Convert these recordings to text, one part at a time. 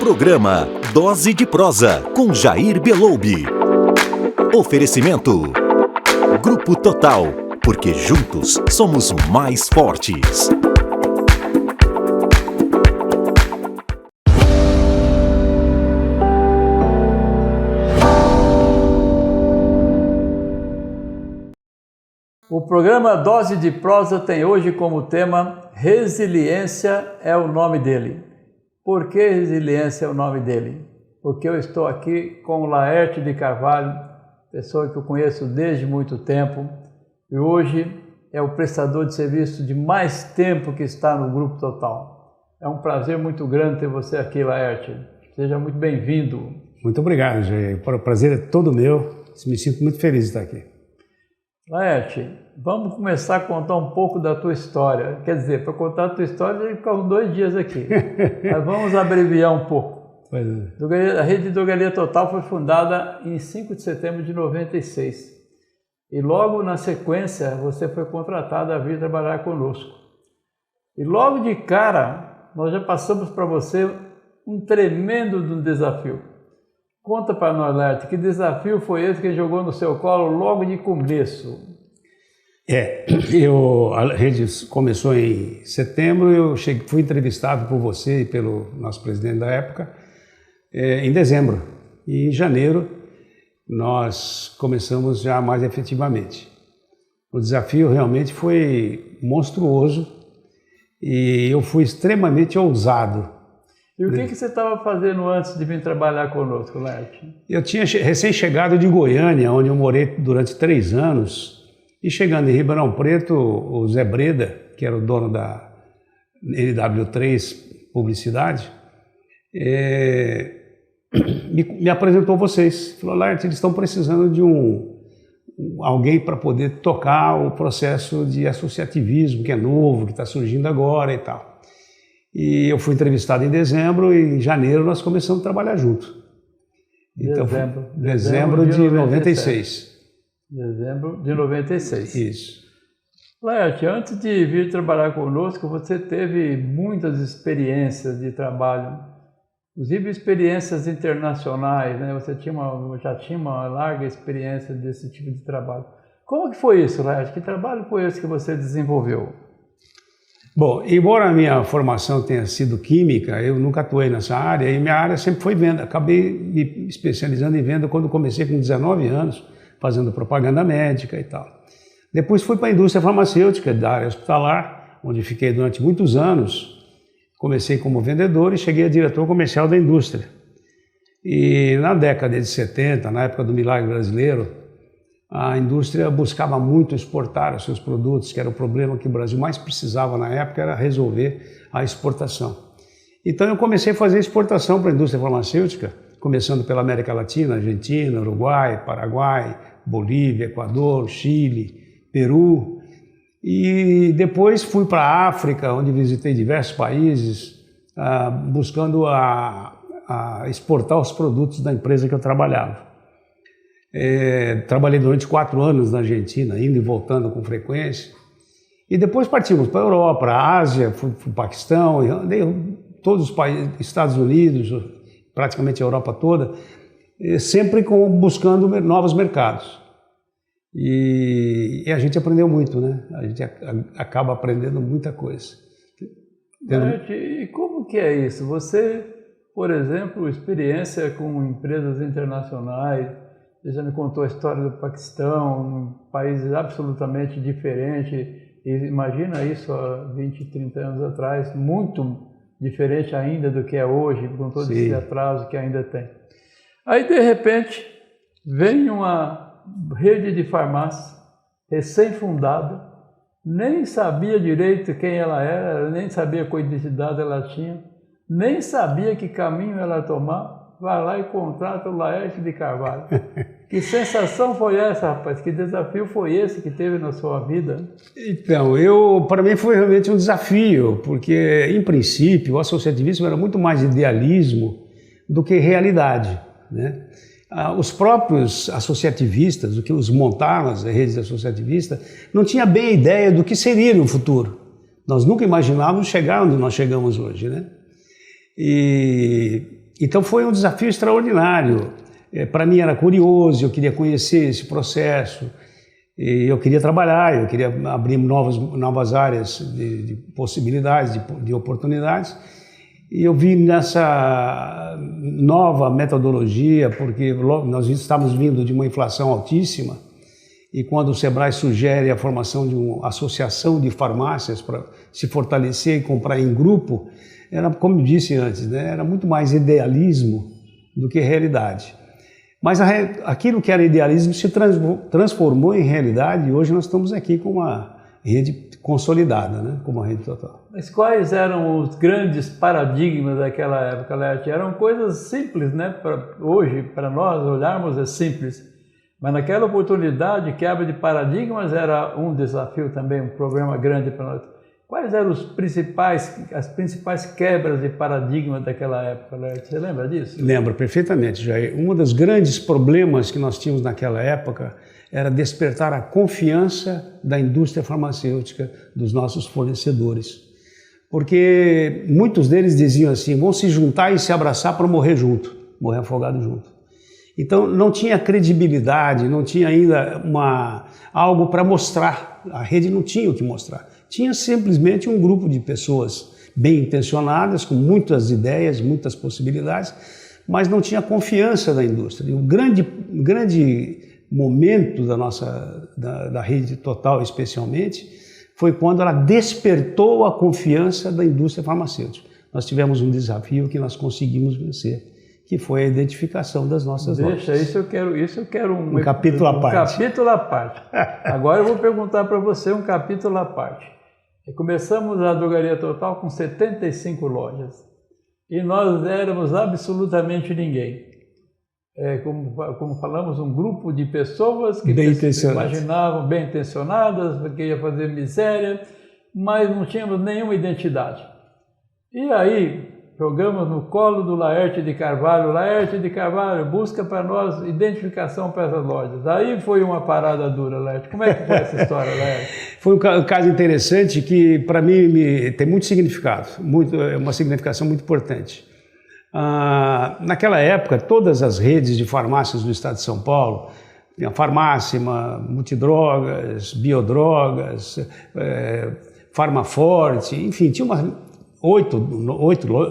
Programa Dose de Prosa, com Jair Beloubi. Oferecimento Grupo Total, porque juntos somos mais fortes. O programa Dose de Prosa tem hoje como tema Resiliência é o nome dele. Por que resiliência é o nome dele? Porque eu estou aqui com o Laerte de Carvalho, pessoa que eu conheço desde muito tempo, e hoje é o prestador de serviço de mais tempo que está no Grupo Total. É um prazer muito grande ter você aqui, Laerte. Seja muito bem-vindo. Muito obrigado, Jair. O prazer é todo meu. Me sinto muito feliz de estar aqui. Laerte, vamos começar a contar um pouco da tua história. Quer dizer, para contar a tua história, a gente fica uns 2 dias aqui. Mas vamos abreviar um pouco. Pois é. A Rede de Drogaria Total foi fundada em 5 de setembro de 96. E logo na sequência, você foi contratado a vir trabalhar conosco. E logo de cara, nós já passamos para você um tremendo desafio. Conta para nós, Laerte, que desafio foi esse que jogou no seu colo logo de começo? A rede começou em setembro, fui entrevistado por você e pelo nosso presidente da época em dezembro. E em janeiro nós começamos já mais efetivamente. O desafio realmente foi monstruoso e eu fui extremamente ousado. E o que você estava fazendo antes de vir trabalhar conosco, Laerte? Eu tinha recém-chegado de Goiânia, onde eu morei durante 3 anos, e chegando em Ribeirão Preto, o Zé Breda, que era o dono da NW3 Publicidade, me apresentou a vocês. Falou, Laerte, eles estão precisando de alguém para poder tocar o processo de associativismo, que é novo, que está surgindo agora e tal. E eu fui entrevistado em dezembro e em janeiro nós começamos a trabalhar junto. Dezembro de 96. Dezembro de 96. Isso. Laerte, antes de vir trabalhar conosco, você teve muitas experiências de trabalho, inclusive experiências internacionais, né? Você já tinha uma larga experiência desse tipo de trabalho. Como que foi isso, Laerte? Que trabalho foi esse que você desenvolveu? Bom, embora a minha formação tenha sido química, eu nunca atuei nessa área e minha área sempre foi venda. Acabei me especializando em venda quando comecei com 19 anos, fazendo propaganda médica e tal. Depois fui para a indústria farmacêutica, da área hospitalar, onde fiquei durante muitos anos. Comecei como vendedor e cheguei a diretor comercial da indústria. E na década de 70, na época do Milagre Brasileiro, a indústria buscava muito exportar os seus produtos, que era o problema que o Brasil mais precisava na época, era resolver a exportação. Então eu comecei a fazer exportação para a indústria farmacêutica, começando pela América Latina, Argentina, Uruguai, Paraguai, Bolívia, Equador, Chile, Peru. E depois fui para a África, onde visitei diversos países, buscando exportar os produtos da empresa que eu trabalhava. Trabalhei durante 4 anos na Argentina, indo e voltando com frequência. E depois partimos para a Europa, para a Ásia, fui para o Paquistão, andei todos os países, Estados Unidos, praticamente a Europa toda, sempre buscando novos mercados. E a gente aprendeu muito, né? A gente acaba aprendendo muita coisa. E como que é isso? Você, por exemplo, experiência com empresas internacionais, você já me contou a história do Paquistão, um país absolutamente diferente, e imagina isso há 20, 30 anos atrás, muito diferente ainda do que é hoje, com todo esse atraso que ainda tem. Aí, de repente, vem uma rede de farmácia recém-fundada, nem sabia direito quem ela era, nem sabia qual identidade ela tinha, nem sabia que caminho ela ia tomar, vai lá e contrata o Laerte de Carvalho. Que sensação foi essa, rapaz? Que desafio foi esse que teve na sua vida? Então, para mim foi realmente um desafio, porque, em princípio, o associativismo era muito mais idealismo do que realidade, né? Os próprios associativistas, os montaram, as redes associativistas, não tinham bem a ideia do que seria no futuro. Nós nunca imaginávamos chegar onde nós chegamos hoje, né? E Então foi um desafio extraordinário. Para mim era curioso, eu queria conhecer esse processo, eu queria trabalhar, eu queria abrir novas áreas de possibilidades, de oportunidades. E eu vi nessa nova metodologia, porque nós estávamos vindo de uma inflação altíssima, e quando o Sebrae sugere a formação de uma associação de farmácias para se fortalecer e comprar em grupo, era, como eu disse antes, né, era muito mais idealismo do que realidade. Mas aquilo que era idealismo se transformou em realidade, e hoje nós estamos aqui com uma rede consolidada, né, como a Rede Total. Mas quais eram os grandes paradigmas daquela época, Laerte? Eram coisas simples, né? Hoje, para nós olharmos, é simples. Mas naquela oportunidade, quebra de paradigmas era um desafio também, um problema grande para nós. Quais eram as principais quebras de paradigma daquela época, Laerte? Você lembra disso? Lembro perfeitamente, Jair. Um dos grandes problemas que nós tínhamos naquela época era despertar a confiança da indústria farmacêutica, dos nossos fornecedores. Porque muitos deles diziam assim, vão se juntar e se abraçar para morrer junto, morrer afogado junto. Então não tinha credibilidade, não tinha ainda algo para mostrar, a rede não tinha o que mostrar. Tinha simplesmente um grupo de pessoas bem intencionadas, com muitas ideias, muitas possibilidades, mas não tinha confiança da indústria. E o grande momento da Rede Total, especialmente, foi quando ela despertou a confiança da indústria farmacêutica. Nós tivemos um desafio que nós conseguimos vencer, que foi a identificação das nossas lojas. Deixa, isso eu quero um capítulo à parte. Um capítulo à parte. Agora eu vou perguntar para você um capítulo à parte. Começamos a Drogaria Total com 75 lojas e nós éramos absolutamente ninguém. Como falamos, um grupo de pessoas que imaginavam bem intencionadas, que ia fazer miséria, mas não tínhamos nenhuma identidade. E aí jogamos no colo do Laerte de Carvalho. Laerte de Carvalho, busca para nós identificação para essas lojas. Aí foi uma parada dura, Laerte. Como é que foi essa história, Laerte? Foi um caso interessante que, para mim, tem muito significado, uma significação muito importante. Naquela época, todas as redes de farmácias do estado de São Paulo, tinha Farmácima, Multidrogas, Biodrogas, Farmaforte, enfim, tinha oito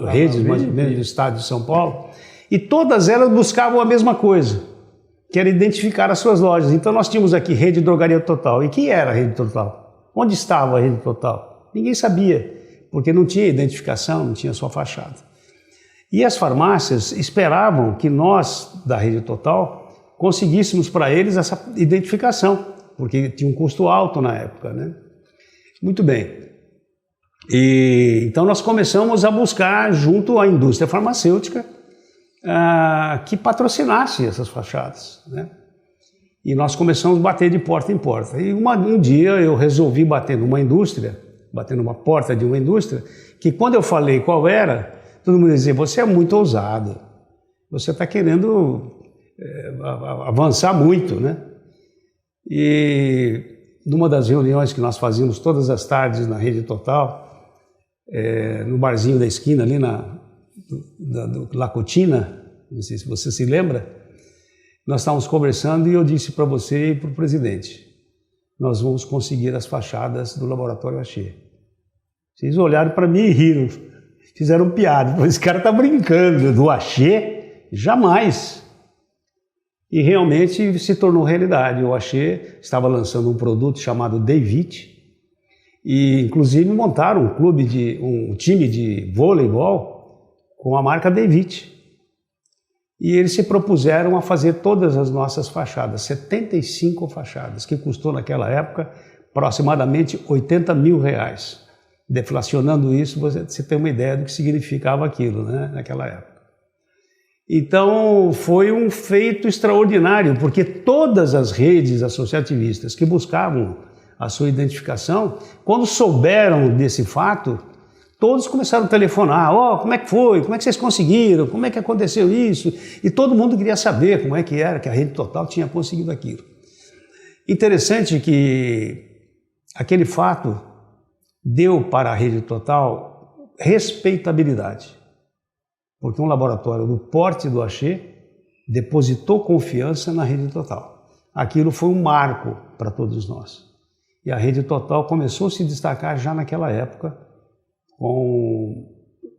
redes mais ou menos do estado de São Paulo, e todas elas buscavam a mesma coisa, que era identificar as suas lojas. Então nós tínhamos aqui Rede Drogaria Total. E quem era a Rede Total? Onde estava a Rede Total? Ninguém sabia, porque não tinha identificação, não tinha sua fachada. E as farmácias esperavam que nós, da Rede Total, conseguíssemos para eles essa identificação, porque tinha um custo alto na época, né? Muito bem. Então nós começamos a buscar junto à indústria farmacêutica que patrocinasse essas fachadas, né? E nós começamos a bater de porta em porta. E um dia eu resolvi bater numa porta de uma indústria, que quando eu falei qual era, todo mundo dizia, você é muito ousado, você está querendo avançar muito, né? E numa das reuniões que nós fazíamos todas as tardes na Rede Total, no barzinho da esquina, ali do Lacotina, não sei se você se lembra, nós estávamos conversando e eu disse para você e para o presidente, nós vamos conseguir as fachadas do Laboratório Axê. Vocês olharam para mim e riram, fizeram piada, esse cara está brincando, do Axê? Jamais! E realmente se tornou realidade. O Axê estava lançando um produto chamado Day-Vit, e inclusive montaram um time de voleibol com a marca Day-Vit. E eles se propuseram a fazer todas as nossas fachadas, 75 fachadas, que custou naquela época aproximadamente R$80 mil. Deflacionando isso, você tem uma ideia do que significava aquilo, né, naquela época. Então foi um feito extraordinário, porque todas as redes associativistas que buscavam a sua identificação, quando souberam desse fato, todos começaram a telefonar, como é que foi, como é que vocês conseguiram, como é que aconteceu isso, e todo mundo queria saber como é que era, que a Rede Total tinha conseguido aquilo. Interessante que aquele fato deu para a Rede Total respeitabilidade. porque um laboratório do porte do Axê depositou confiança na Rede Total. Aquilo foi um marco para todos nós. E a Rede Total começou a se destacar já naquela época,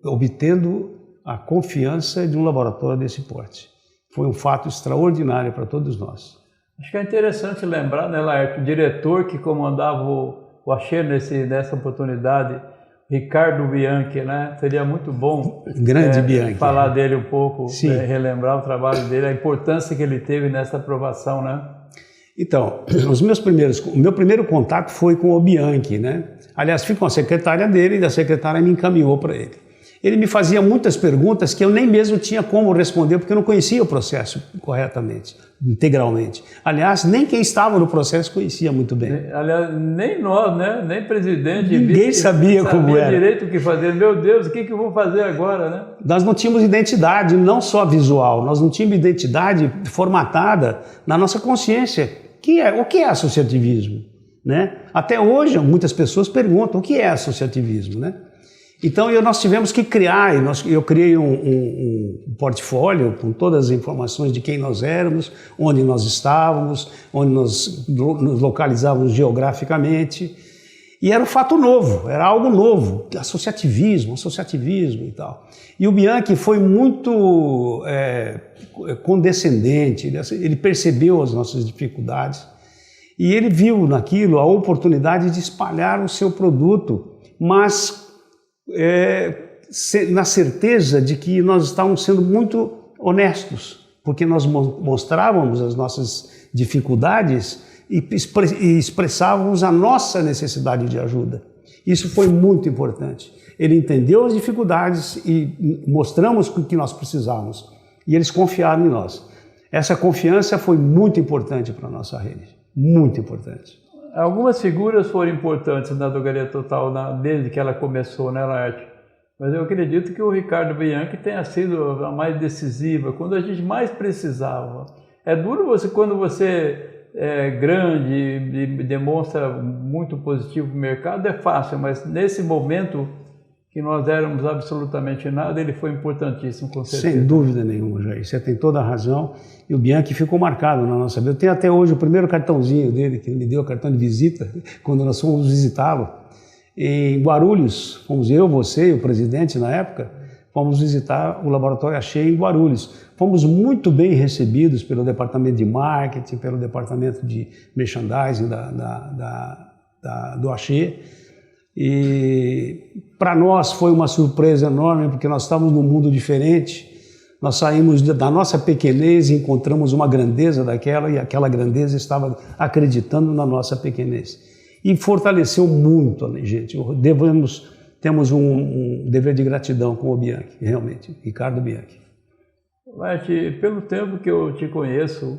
obtendo a confiança de um laboratório desse porte. Foi um fato extraordinário para todos nós. Acho que é interessante lembrar, né, Laerte, o diretor que comandava o Axê nessa oportunidade, Ricardo Bianchi, né? Seria muito bom Bianchi, falar dele um pouco, relembrar o trabalho dele, a importância que ele teve nessa aprovação, né? Então, o meu primeiro contato foi com o Bianchi, né? Aliás, fui com a secretária dele e a secretária me encaminhou para ele. Ele me fazia muitas perguntas que eu nem mesmo tinha como responder, porque eu não conhecia o processo corretamente, integralmente. Aliás, nem quem estava no processo conhecia muito bem. Aliás, nem nós, né? Nem presidente. Ninguém sabia como era. Direito o que fazer. Meu Deus, o que eu vou fazer agora, né? Nós não tínhamos identidade, não só visual, nós não tínhamos identidade formatada na nossa consciência. O que é associativismo? Né? Até hoje, muitas pessoas perguntam o que é associativismo, né? Então, nós tivemos que criar, eu criei um portfólio com todas as informações de quem nós éramos, onde nós estávamos, onde nós nos localizávamos geograficamente. E era um fato novo, era algo novo, associativismo e tal. E o Bianchi foi muito condescendente, ele percebeu as nossas dificuldades e ele viu naquilo a oportunidade de espalhar o seu produto, mas na certeza de que nós estávamos sendo muito honestos, porque nós mostrávamos as nossas dificuldades e expressávamos a nossa necessidade de ajuda. Isso foi muito importante. Ele entendeu as dificuldades e mostramos o que nós precisávamos. E eles confiaram em nós. Essa confiança foi muito importante para a nossa rede. Muito importante. Algumas figuras foram importantes na Drogaria Total desde que ela começou, né, Laerte? Mas eu acredito que o Ricardo Bianchi tenha sido a mais decisiva, quando a gente mais precisava. É duro quando você é grande e demonstra muito positivo para o mercado, é fácil, mas nesse momento que nós éramos absolutamente nada, ele foi importantíssimo, com certeza. Sem dúvida nenhuma, Jair. Você tem toda a razão. E o Bianchi ficou marcado na nossa vida. Eu tenho até hoje o primeiro cartãozinho dele, que ele me deu, o cartão de visita, quando nós fomos visitá-lo. Em Guarulhos, fomos eu, você e o presidente na época, fomos visitar o Laboratório Axê em Guarulhos. Fomos muito bem recebidos pelo departamento de marketing, pelo departamento de merchandising do Axê. E para nós foi uma surpresa enorme, porque nós estávamos num mundo diferente. Nós saímos da nossa pequenez e encontramos uma grandeza daquela, e aquela grandeza estava acreditando na nossa pequenez. E fortaleceu muito a gente. Temos um dever de gratidão com o Bianchi, realmente, Ricardo Bianchi. Laerte, pelo tempo que eu te conheço,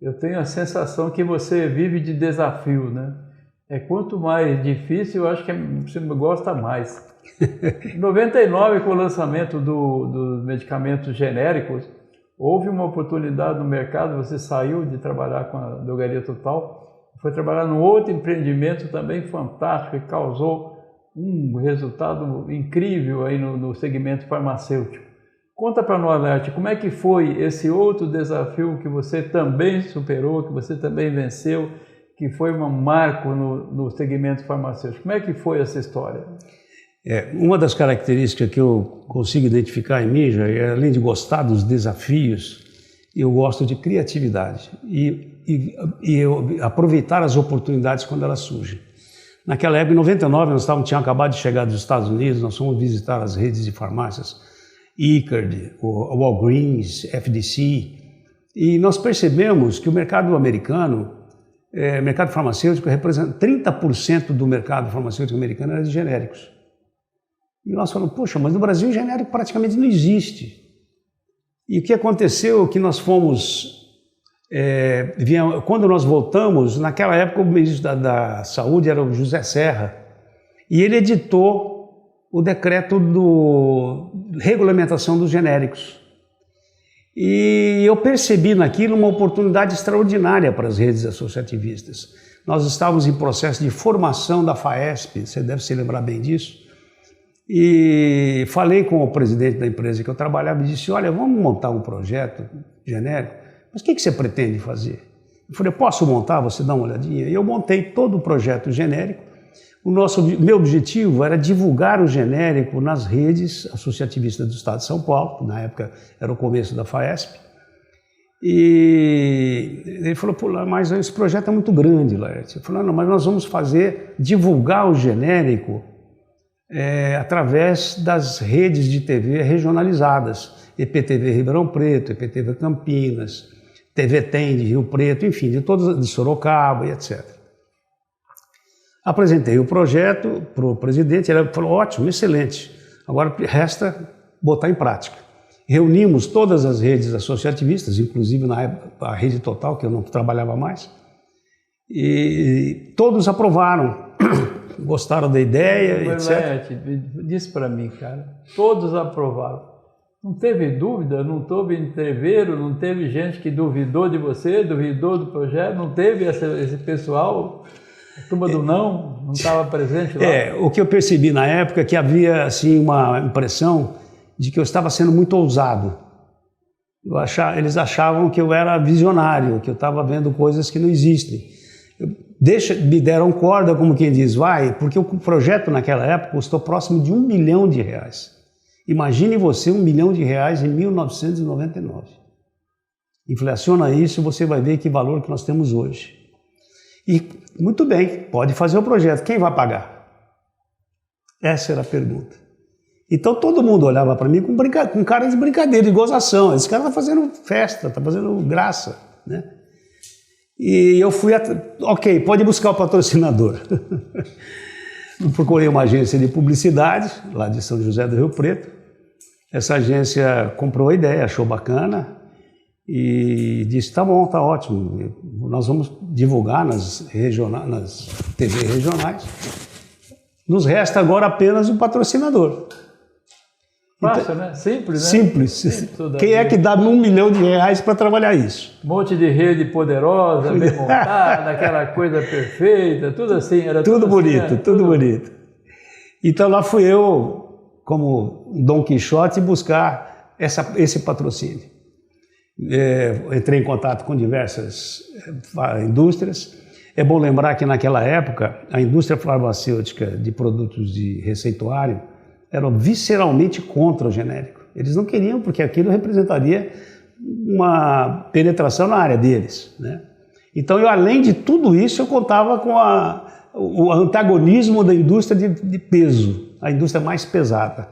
eu tenho a sensação que você vive de desafio, né? Quanto mais difícil, eu acho que você gosta mais. Em 99, com o lançamento dos medicamentos genéricos, houve uma oportunidade no mercado, você saiu de trabalhar com a Drogaria Total, foi trabalhar num outro empreendimento também fantástico e causou um resultado incrível aí no segmento farmacêutico. Conta para nós, Laerte, como é que foi esse outro desafio que você também superou, que você também venceu, que foi um marco no segmento farmacêutico. Como é que foi essa história? Uma das características que eu consigo identificar em mim, além de gostar dos desafios, eu gosto de criatividade e aproveitar as oportunidades quando elas surgem. Naquela época, em 99, nós tínhamos acabado de chegar dos Estados Unidos, nós fomos visitar as redes de farmácias, ICARD, o Walgreens, FDC, e nós percebemos que o mercado americano, mercado farmacêutico, representa 30% do mercado farmacêutico americano era de genéricos. E nós falamos, poxa, mas no Brasil genérico praticamente não existe. E o que aconteceu é que nós fomos, quando nós voltamos, naquela época o ministro da Saúde era o José Serra, e ele editou o decreto de regulamentação dos genéricos. E eu percebi naquilo uma oportunidade extraordinária para as redes associativistas. Nós estávamos em processo de formação da FAESP, você deve se lembrar bem disso, E falei com o presidente da empresa que eu trabalhava e disse, olha, vamos montar um projeto genérico, mas o que você pretende fazer? Eu falei, posso montar, você dá uma olhadinha? E eu montei todo o projeto genérico. Meu objetivo era divulgar o genérico nas redes associativistas do Estado de São Paulo, que na época era o começo da FAESP. E ele falou, pô, mas esse projeto é muito grande, Laerte. Eu falei, não, mas nós vamos divulgar o genérico através das redes de TV regionalizadas. EPTV Ribeirão Preto, EPTV Campinas, TV Tem de Rio Preto, enfim, de Sorocaba e etc. Apresentei o projeto para o presidente, ele falou, ótimo, excelente, agora resta botar em prática. Reunimos todas as redes associativistas, inclusive na época a Rede Total, que eu não trabalhava mais, e todos aprovaram, gostaram da ideia, etc. Laerte, diz para mim, cara, todos aprovaram. Não teve dúvida, não teve entreveiro, não teve gente que duvidou de você, duvidou do projeto, não teve esse pessoal, a turma do não estava presente lá? O que eu percebi na época é que havia assim, uma impressão de que eu estava sendo muito ousado. Eles achavam que eu era visionário, que eu estava vendo coisas que não existem. Me deram corda, como quem diz, vai, porque o projeto naquela época custou próximo de R$1 milhão. Imagine você R$1 milhão em 1999. Inflaciona isso e você vai ver que valor que nós temos hoje. E, muito bem, pode fazer o projeto, quem vai pagar? Essa era a pergunta. Então todo mundo olhava para mim com cara de brincadeira, de gozação. Esse cara está fazendo festa, está fazendo graça, né? E eu fui, ok, pode buscar o patrocinador. Procurei uma agência de publicidade, lá de São José do Rio Preto. Essa agência comprou a ideia, achou bacana e disse, tá bom, tá ótimo, nós vamos divulgar nas TV regionais. Nos resta agora apenas o patrocinador. Fácil, né? Simples, né? Simples. Quem é que dá R$1 milhão para trabalhar isso? Um monte de rede poderosa, bem montada, aquela coisa perfeita, tudo assim. Era tudo bonito, assim, né? tudo bonito. Então lá fui eu, como Dom Quixote, buscar esse patrocínio. Entrei em contato com diversas indústrias. É bom lembrar que naquela época a indústria farmacêutica de produtos de receituário eram visceralmente contra o genérico. Eles não queriam, porque aquilo representaria uma penetração na área deles, né? Então, além de tudo isso, eu contava com o antagonismo da indústria de peso, a indústria mais pesada.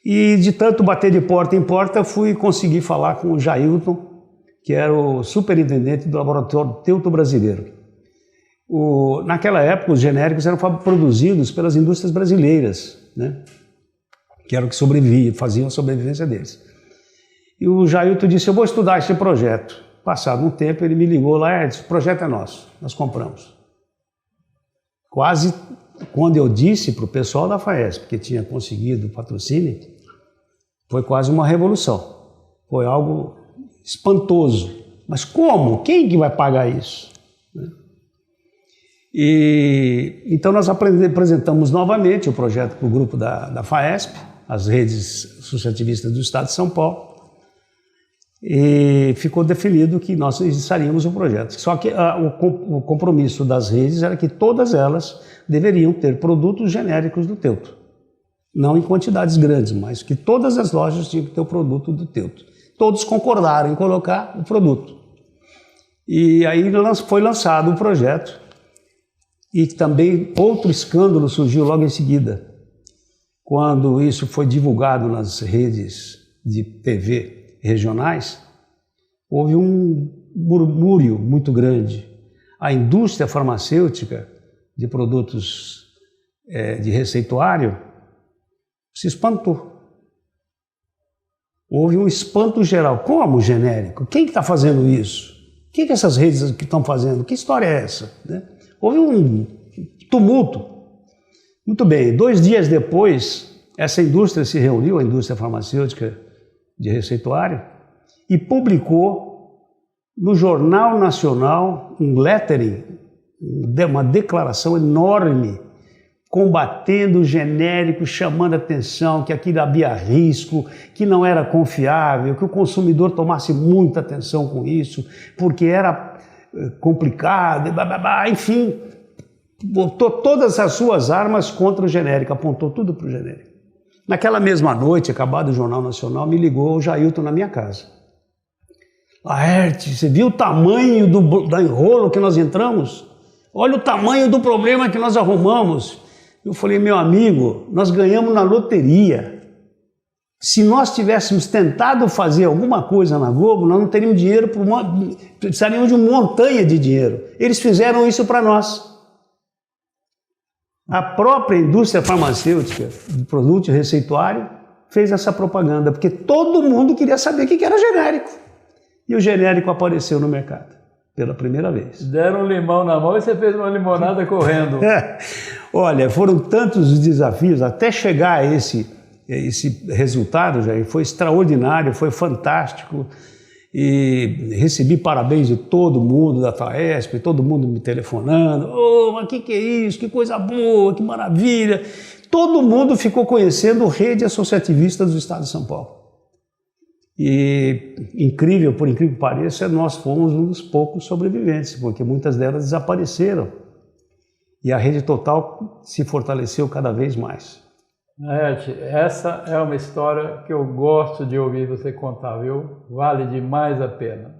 E de tanto bater de porta em porta, fui conseguir falar com o Jailton, que era o superintendente do laboratório Teuto brasileiro. Naquela época, os genéricos eram produzidos pelas indústrias brasileiras, né? Que eram que faziam a sobrevivência deles. E o Jailton disse, eu vou estudar esse projeto. Passado um tempo, ele me ligou lá e disse, o projeto é nosso, nós compramos. Quase quando eu disse para o pessoal da FAESP que tinha conseguido o patrocínio, foi quase uma revolução. Foi algo espantoso. Mas como? Quem que vai pagar isso? Então nós apresentamos novamente o projeto para o grupo da FAESP, as redes associativistas do Estado de São Paulo, e ficou definido que nós iniciaríamos o projeto. Só que o compromisso das redes era que todas elas deveriam ter produtos genéricos do Teuto. Não em quantidades grandes, mas que todas as lojas tinham que ter o produto do Teuto. Todos concordaram em colocar o produto. E aí foi lançado o projeto. E também outro escândalo surgiu logo em seguida. Quando isso foi divulgado nas redes de TV regionais, houve um murmúrio muito grande. A indústria farmacêutica de produtos de receituário se espantou. Houve um espanto geral. Como genérico? Quem está fazendo isso? O que essas redes que estão fazendo? Que história é essa? Né? Houve um tumulto. Muito bem, 2 dias depois, essa indústria se reuniu, a indústria farmacêutica de receituário, e publicou no Jornal Nacional um lettering, uma declaração enorme, combatendo o genérico, chamando atenção que aquilo havia risco, que não era confiável, que o consumidor tomasse muita atenção com isso, porque era complicado, enfim, botou todas as suas armas contra o genérico, apontou tudo para o genérico. Naquela mesma noite, acabado o Jornal Nacional, me ligou o Jailton na minha casa. Laerte, você viu o tamanho do enrolo que nós entramos? Olha o tamanho do problema que nós arrumamos. Eu falei, meu amigo, nós ganhamos na loteria. Se nós tivéssemos tentado fazer alguma coisa na Globo, nós não teríamos dinheiro, precisaríamos de uma montanha de dinheiro. Eles fizeram isso para nós. A própria indústria farmacêutica, do produto receituário, fez essa propaganda, porque todo mundo queria saber o que era genérico. E o genérico apareceu no mercado, pela primeira vez. Deram um limão na mão e você fez uma limonada correndo. Olha, foram tantos os desafios até chegar a esse resultado, Jair, foi extraordinário, foi fantástico. E recebi parabéns de todo mundo da Taesp, todo mundo me telefonando. Oh, mas que é isso? Que coisa boa, que maravilha. Todo mundo ficou conhecendo a Rede Associativista do Estado de São Paulo. E incrível, por incrível que pareça, nós fomos um dos poucos sobreviventes, porque muitas delas desapareceram. E a Rede Total se fortaleceu cada vez mais. Laerte, essa é uma história que eu gosto de ouvir você contar, viu? Vale demais a pena.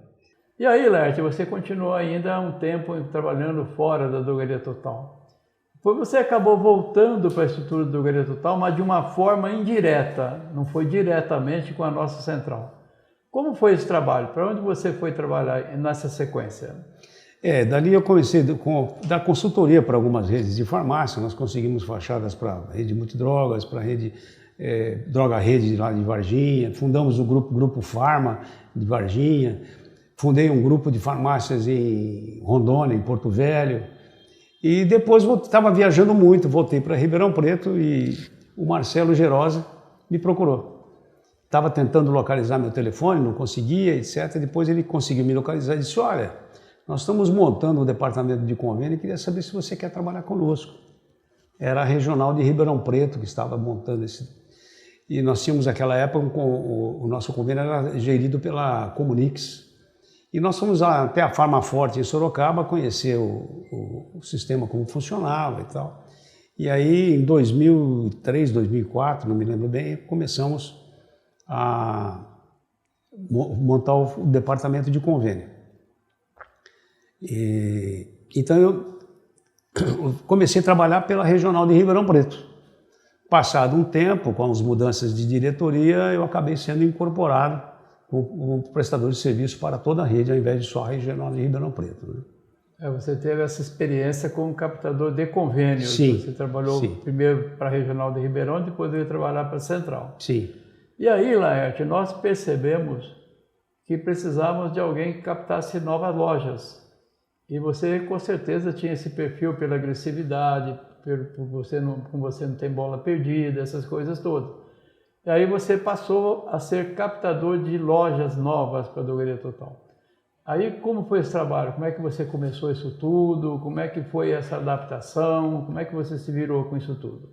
E aí, Laerte, você continuou ainda há um tempo trabalhando fora da Drogaria Total. Depois você acabou voltando para a estrutura da Drogaria Total, mas de uma forma indireta, não foi diretamente com a nossa central. Como foi esse trabalho? Para onde você foi trabalhar nessa sequência? Dali eu comecei a dar consultoria para algumas redes de farmácia. Nós conseguimos fachadas para a rede Multidrogas, para a rede Droga Rede lá de Varginha. Fundamos o Grupo Farma de Varginha. Fundei um grupo de farmácias em Rondônia, em Porto Velho. E depois estava viajando muito, voltei para Ribeirão Preto e o Marcelo Gerosa me procurou. Estava tentando localizar meu telefone, não conseguia, etc. Depois ele conseguiu me localizar e disse, olha, nós estamos montando um departamento de convênio e queria saber se você quer trabalhar conosco. Era a regional de Ribeirão Preto que estava montando esse... E nós tínhamos naquela época, o nosso convênio era gerido pela Comunix. E nós fomos até a Farmaforte em Sorocaba conhecer o sistema, como funcionava e tal. E aí em 2003, 2004, não me lembro bem, começamos a montar o departamento de convênio. Então eu comecei a trabalhar pela regional de Ribeirão Preto. Passado um tempo, com as mudanças de diretoria, eu acabei sendo incorporado como prestador de serviço para toda a rede, ao invés de só a regional de Ribeirão Preto. Né? Você teve essa experiência como captador de convênios. Sim. Você trabalhou Sim. primeiro para a regional de Ribeirão, depois veio trabalhar para a central. Sim. E aí, Laerte, nós percebemos que precisávamos de alguém que captasse novas lojas. E você, com certeza, tinha esse perfil pela agressividade, como você não tem bola perdida, essas coisas todas. E aí você passou a ser captador de lojas novas para a Drogaria Total. Aí, como foi esse trabalho? Como é que você começou isso tudo? Como é que foi essa adaptação? Como é que você se virou com isso tudo?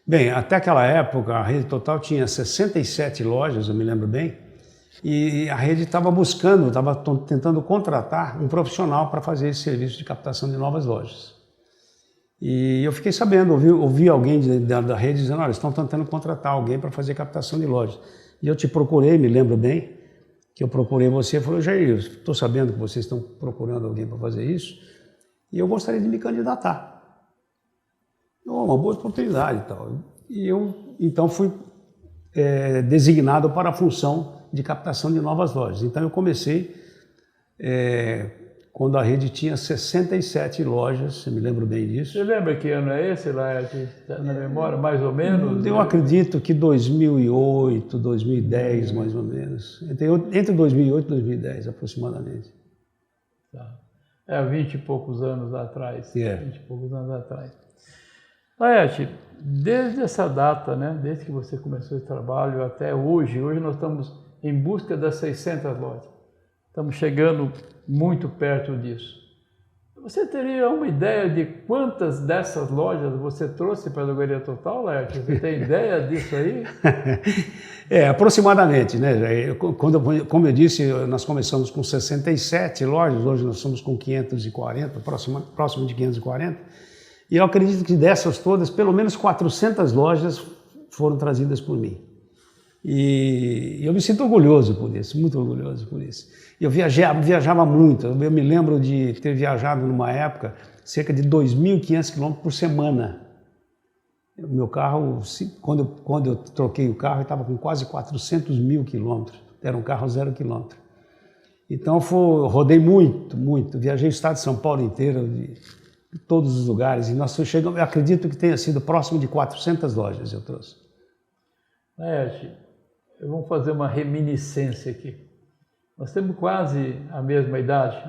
Bem, até aquela época, a Rede Total tinha 67 lojas, eu me lembro bem, e a rede estava tentando contratar um profissional para fazer esse serviço de captação de novas lojas. E eu fiquei sabendo, ouvi alguém da rede dizendo, olha, estão tentando contratar alguém para fazer captação de lojas. E eu te procurei, me lembro bem, que eu procurei você e falei, Jair, estou sabendo que vocês estão procurando alguém para fazer isso, e eu gostaria de me candidatar. Uma boa oportunidade e tal. E eu, então, fui designado para a função de captação de novas lojas. Então eu comecei quando a rede tinha 67 lojas, eu me lembro bem disso. Você lembra que ano é esse, Laerte? Na memória, mais ou menos? Eu acredito que 2008, 2010, mais ou menos. Entre 2008 e 2010, aproximadamente. Tá. 20 e poucos anos atrás. 20 e poucos anos atrás. Laerte, desde essa data, né, desde que você começou esse trabalho até hoje nós estamos em busca das 600 lojas. Estamos chegando muito perto disso. Você teria uma ideia de quantas dessas lojas você trouxe para a Drogaria Total, Laerte? Você tem ideia disso aí? Aproximadamente, né? Como eu disse, nós começamos com 67 lojas, hoje nós somos com 540, próximo de 540. E eu acredito que dessas todas, pelo menos 400 lojas foram trazidas por mim. E eu me sinto orgulhoso por isso, muito orgulhoso por isso. Eu viajava muito, eu me lembro de ter viajado numa época cerca de 2.500 quilômetros por semana. O meu carro, quando eu troquei o carro, estava com quase 400 mil quilômetros, era um carro 0 quilômetro. Então rodei muito, viajei o estado de São Paulo inteiro, de todos os lugares, e nós chegamos, eu acredito que tenha sido próximo de 400 lojas eu trouxe. Vamos fazer uma reminiscência aqui. Nós temos quase a mesma idade,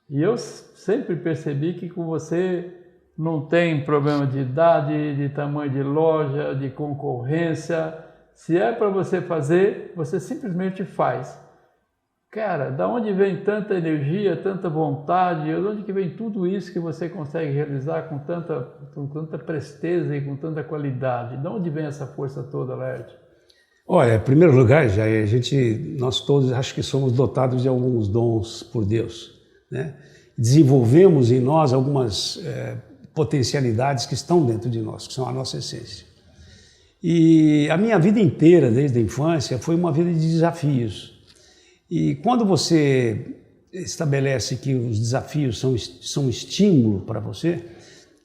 E eu sempre percebi que com você não tem problema de idade, de tamanho de loja, de concorrência. Se é para você fazer, você simplesmente faz. Cara, da onde vem tanta energia, tanta vontade, de onde que vem tudo isso que você consegue realizar com tanta presteza e com tanta qualidade? De onde vem essa força toda, Laerte? Olha, em primeiro lugar, Jair, nós todos acho que somos dotados de alguns dons por Deus, né? Desenvolvemos em nós algumas potencialidades que estão dentro de nós, que são a nossa essência. E a minha vida inteira, desde a infância, foi uma vida de desafios. E quando você estabelece que os desafios são estímulo para você,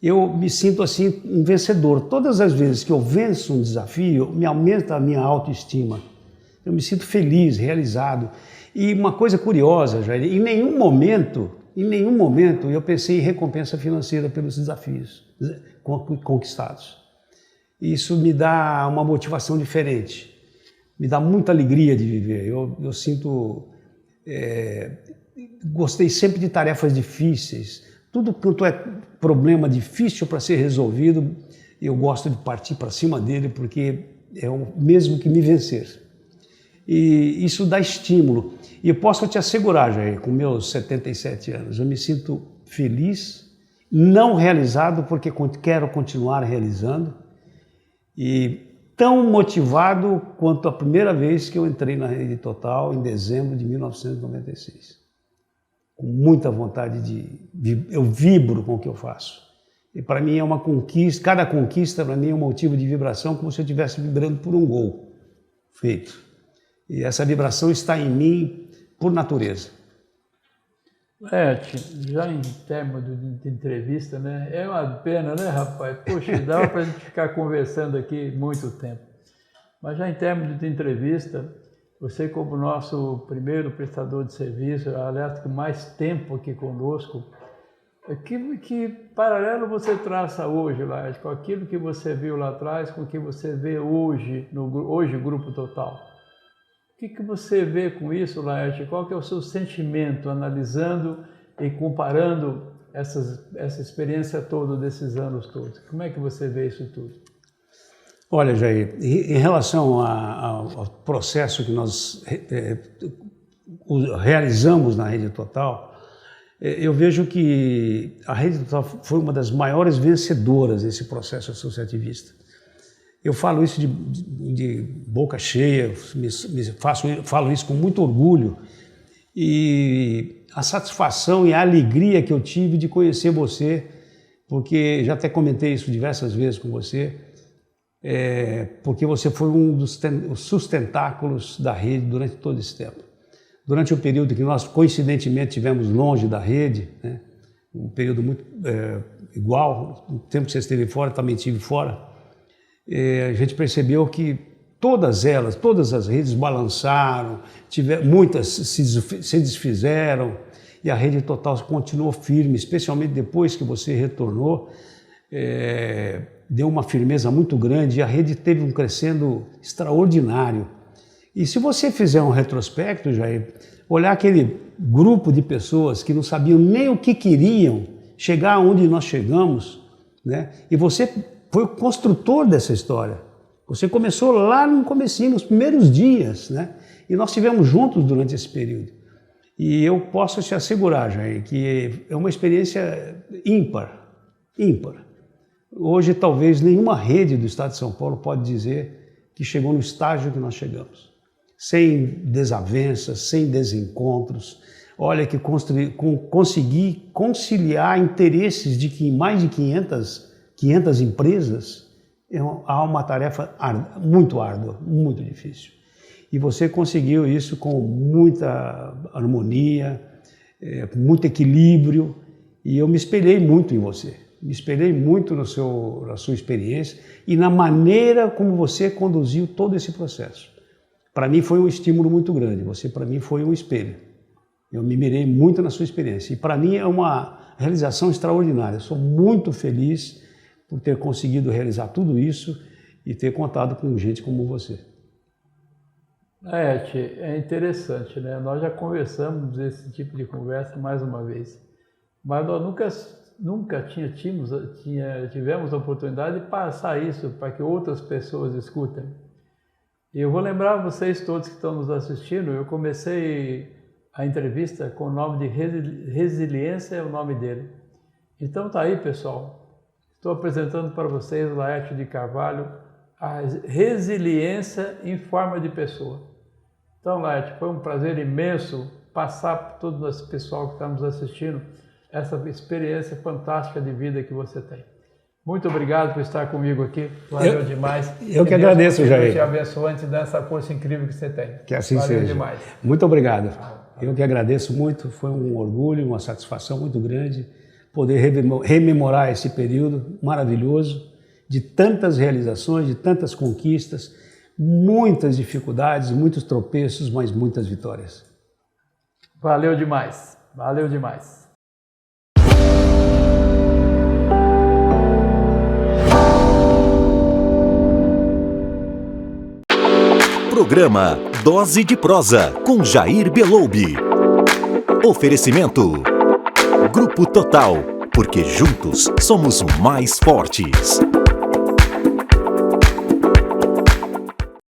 eu me sinto assim um vencedor. Todas as vezes que eu venço um desafio, me aumenta a minha autoestima. Eu me sinto feliz, realizado. E uma coisa curiosa, Jair, em nenhum momento eu pensei em recompensa financeira pelos desafios conquistados. Isso me dá uma motivação diferente. Me dá muita alegria de viver. Eu sinto... gostei sempre de tarefas difíceis. Tudo quanto é problema difícil para ser resolvido, eu gosto de partir para cima dele, porque é o mesmo que me vencer. E isso dá estímulo. E eu posso te assegurar, Jair, com meus 77 anos, eu me sinto feliz, não realizado, porque quero continuar realizando, e tão motivado quanto a primeira vez que eu entrei na Rede Total, em dezembro de 1996. Com muita vontade eu vibro com o que eu faço. E para mim é uma conquista, cada conquista para mim é um motivo de vibração, como se eu estivesse vibrando por um gol feito. E essa vibração está em mim por natureza. Já em termos de entrevista, né? É uma pena, né, rapaz? Poxa, dava para a gente ficar conversando aqui muito tempo. Mas já em termos de entrevista, você como nosso primeiro prestador de serviço, aliás, com mais tempo aqui conosco, que paralelo você traça hoje, Laerte, com aquilo que você viu lá atrás, com o que você vê hoje, hoje o Grupo Total? O que você vê com isso, Laerte? Qual que é o seu sentimento, analisando e comparando essa experiência toda desses anos todos? Como é que você vê isso tudo? Olha, Jair, em relação ao processo que nós realizamos na Rede Total, eu vejo que a Rede Total foi uma das maiores vencedoras desse processo associativista. Eu falo isso de boca cheia, falo isso com muito orgulho, e a satisfação e a alegria que eu tive de conhecer você, porque já até comentei isso diversas vezes com você, porque você foi um dos sustentáculos da rede durante todo esse tempo. Durante o período que nós coincidentemente tivemos longe da rede, né, um período muito igual, o tempo que você esteve fora, também estive fora, a gente percebeu que todas as redes balançaram, muitas se desfizeram, e a Rede Total continuou firme, especialmente depois que você retornou, deu uma firmeza muito grande, e a rede teve um crescendo extraordinário. E se você fizer um retrospecto, Jair, olhar aquele grupo de pessoas que não sabiam nem o que queriam, chegar onde nós chegamos, né? E você foi o construtor dessa história. Você começou lá no comecinho, nos primeiros dias, né? E nós estivemos juntos durante esse período. E eu posso te assegurar, Jair, que é uma experiência ímpar. Hoje, talvez, nenhuma rede do Estado de São Paulo pode dizer que chegou no estágio que nós chegamos. Sem desavenças, sem desencontros. Olha que consegui conciliar interesses de mais de 500 empresas. Há uma tarefa muito árdua, muito difícil. E você conseguiu isso com muita harmonia, com muito equilíbrio, e eu me espelhei muito em você. Me espelhei muito na sua experiência e na maneira como você conduziu todo esse processo. Para mim foi um estímulo muito grande, você para mim foi um espelho. Eu me mirei muito na sua experiência e para mim é uma realização extraordinária. Eu sou muito feliz por ter conseguido realizar tudo isso e ter contado com gente como você. É interessante, né? Nós já conversamos esse tipo de conversa mais uma vez, mas nós nunca tivemos a oportunidade de passar isso para que outras pessoas escutem. E eu vou lembrar vocês todos que estão nos assistindo, eu comecei a entrevista com o nome de Resiliência, é o nome dele. Então tá aí, pessoal, estou apresentando para vocês o Laerte de Carvalho, a resiliência em forma de pessoa. Então, Laerte, foi um prazer imenso passar para todo esse pessoal que está nos assistindo essa experiência fantástica de vida que você tem. Muito obrigado por estar comigo aqui, valeu demais. Eu que agradeço, Jair. Deus te abençoe antes dessa força incrível que você tem. Que assim valeu seja. Demais. Muito obrigado. Eu que agradeço muito, foi um orgulho, uma satisfação muito grande poder rememorar esse período maravilhoso de tantas realizações, de tantas conquistas, muitas dificuldades, muitos tropeços, mas muitas vitórias. Valeu demais, valeu demais. Programa Dose de Prosa com Jair Beloubi. Oferecimento Grupo Total, porque juntos somos mais fortes.